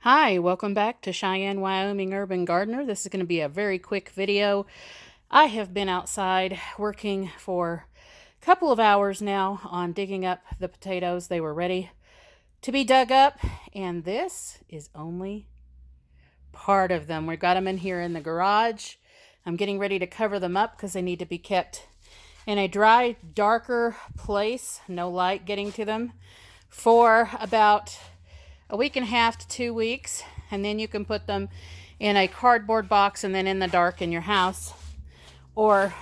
Hi, welcome back to Cheyenne, Wyoming Urban Gardener. This is going to be a very quick video. I have been outside working for a couple of hours now on digging up the potatoes. They were ready to be dug up, and this is only part of them. We've got them in here in the garage. I'm getting ready to cover them up because they need to be kept in a dry, darker place, no light getting to them, for about a week and a half to 2 weeks, and then you can put them in a cardboard box and then in the dark in your house. Or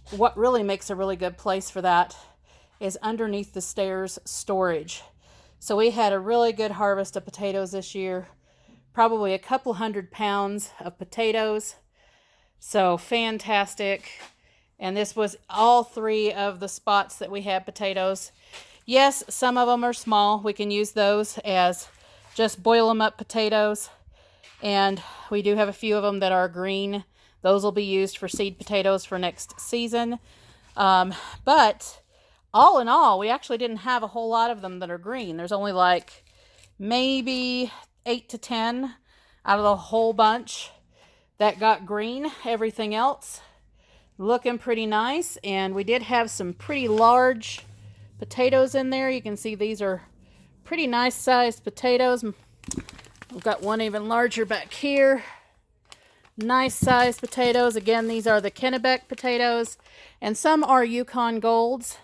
what really makes a really good place for that is underneath the stairs storage. So we had a really good harvest of potatoes this year, probably a couple 100 pounds of potatoes. So fantastic. And this was all three of the spots that we had potatoes. Yes, some of them are small. We can use those as just boil them up potatoes. And we do have a few of them that are green. Those will be used for seed potatoes for next season. But all in all, we actually didn't have a whole lot of them that are green. There's only like maybe 8 to 10 out of the whole bunch that got green. Everything else looking pretty nice. And we did have some pretty large potatoes in there. You can see these are pretty nice sized potatoes. We've got one even larger back here. Nice sized potatoes. Again, these are the Kennebec potatoes, and some are Yukon Golds,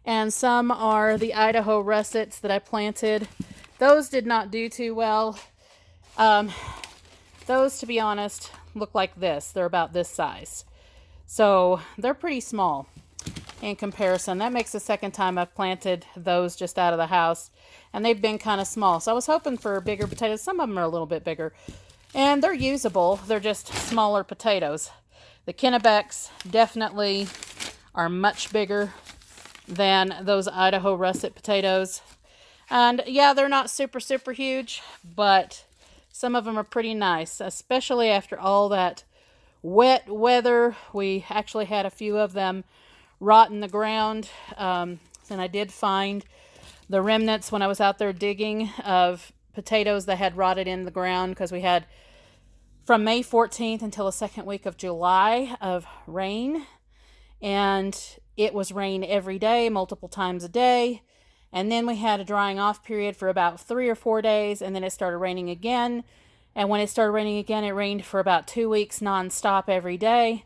and some are the Idaho Russets that I planted. Those did not do too well. Those, to be honest, look like this. They're about this size. So they're pretty small in comparison. That makes the second time I've planted those just out of the house, and they've been kind of small. So I was hoping for bigger potatoes. Some of them are a little bit bigger, and they're usable. They're just smaller potatoes. The Kennebecs definitely are much bigger than those Idaho Russet potatoes. And yeah, they're not super huge, but some of them are pretty nice, especially after all that wet weather. We actually had a few of them rot in the ground, and I did find the remnants when I was out there digging of potatoes that had rotted in the ground, because we had from May 14th until the second week of July of rain, and it was rain every day, multiple times a day. And then we had a drying off period for about 3 or 4 days, and then it started raining again. And when it started raining again, it rained for about 2 weeks nonstop every day,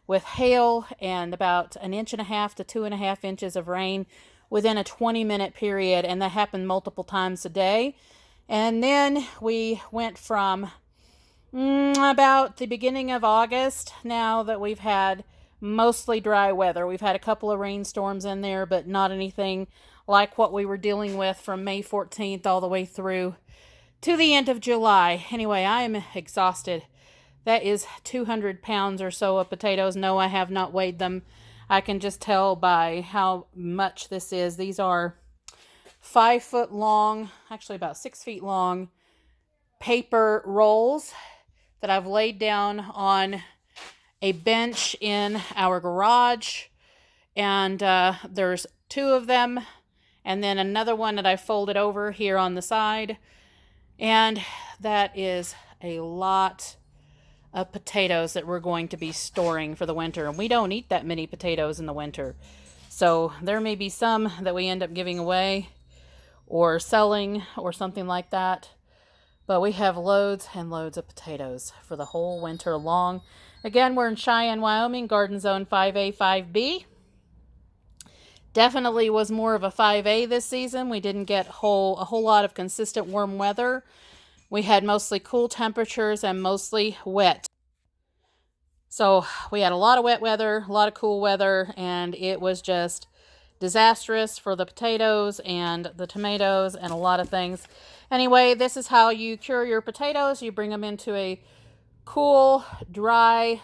with hail and about 1.5 to 2.5 inches of rain within a 20-minute period. And that happened multiple times a day. And then we went from about the beginning of August, now that we've had mostly dry weather. We've had a couple of rainstorms in there, but not anything like what we were dealing with from May 14th all the way through to the end of July. Anyway, I am exhausted. That is 200 pounds or so of potatoes. No, I have not weighed them. I can just tell by how much this is. These are 5 foot long, actually about 6 feet long, paper rolls that I've laid down on a bench in our garage. And there's 2 of them, and then another one that I folded over here on the side. And that is a lot of potatoes that we're going to be storing for the winter. And we don't eat that many potatoes in the winter. So there may be some that we end up giving away or selling or something like that. But we have loads and loads of potatoes for the whole winter long. Again, we're in Cheyenne, Wyoming, Garden Zone 5A, 5B. Definitely was more of a 5A this season. We didn't get a whole lot of consistent warm weather. We had mostly cool temperatures and mostly wet. So we had a lot of wet weather, a lot of cool weather, and it was just disastrous for the potatoes and the tomatoes and a lot of things. Anyway, this is how you cure your potatoes. You bring them into a cool, dry,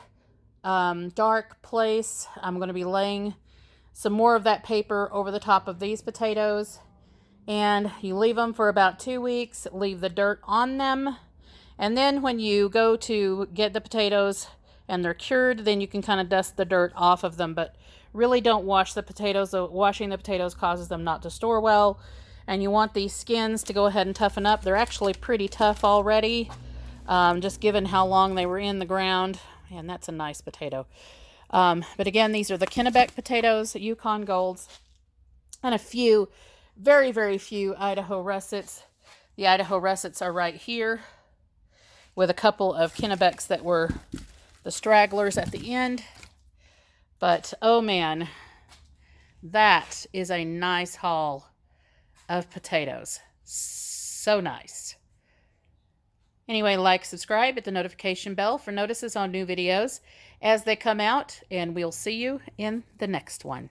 dark place. I'm going to be laying some more of that paper over the top of these potatoes. And you leave them for about 2 weeks, leave the dirt on them. And then when you go to get the potatoes and they're cured, then you can kind of dust the dirt off of them. But really don't wash the potatoes. Washing the potatoes causes them not to store well. And you want these skins to go ahead and toughen up. They're actually pretty tough already, just given how long they were in the ground. And that's a nice potato. But again, these are the Kennebec potatoes, Yukon Golds, and a few, very, very few Idaho Russets. The Idaho Russets are right here, with a couple of Kennebecs that were the stragglers at the end. But, oh man, that is a nice haul of potatoes. So nice. Anyway, like, subscribe, hit the notification bell for notices on new videos as they come out, and we'll see you in the next one.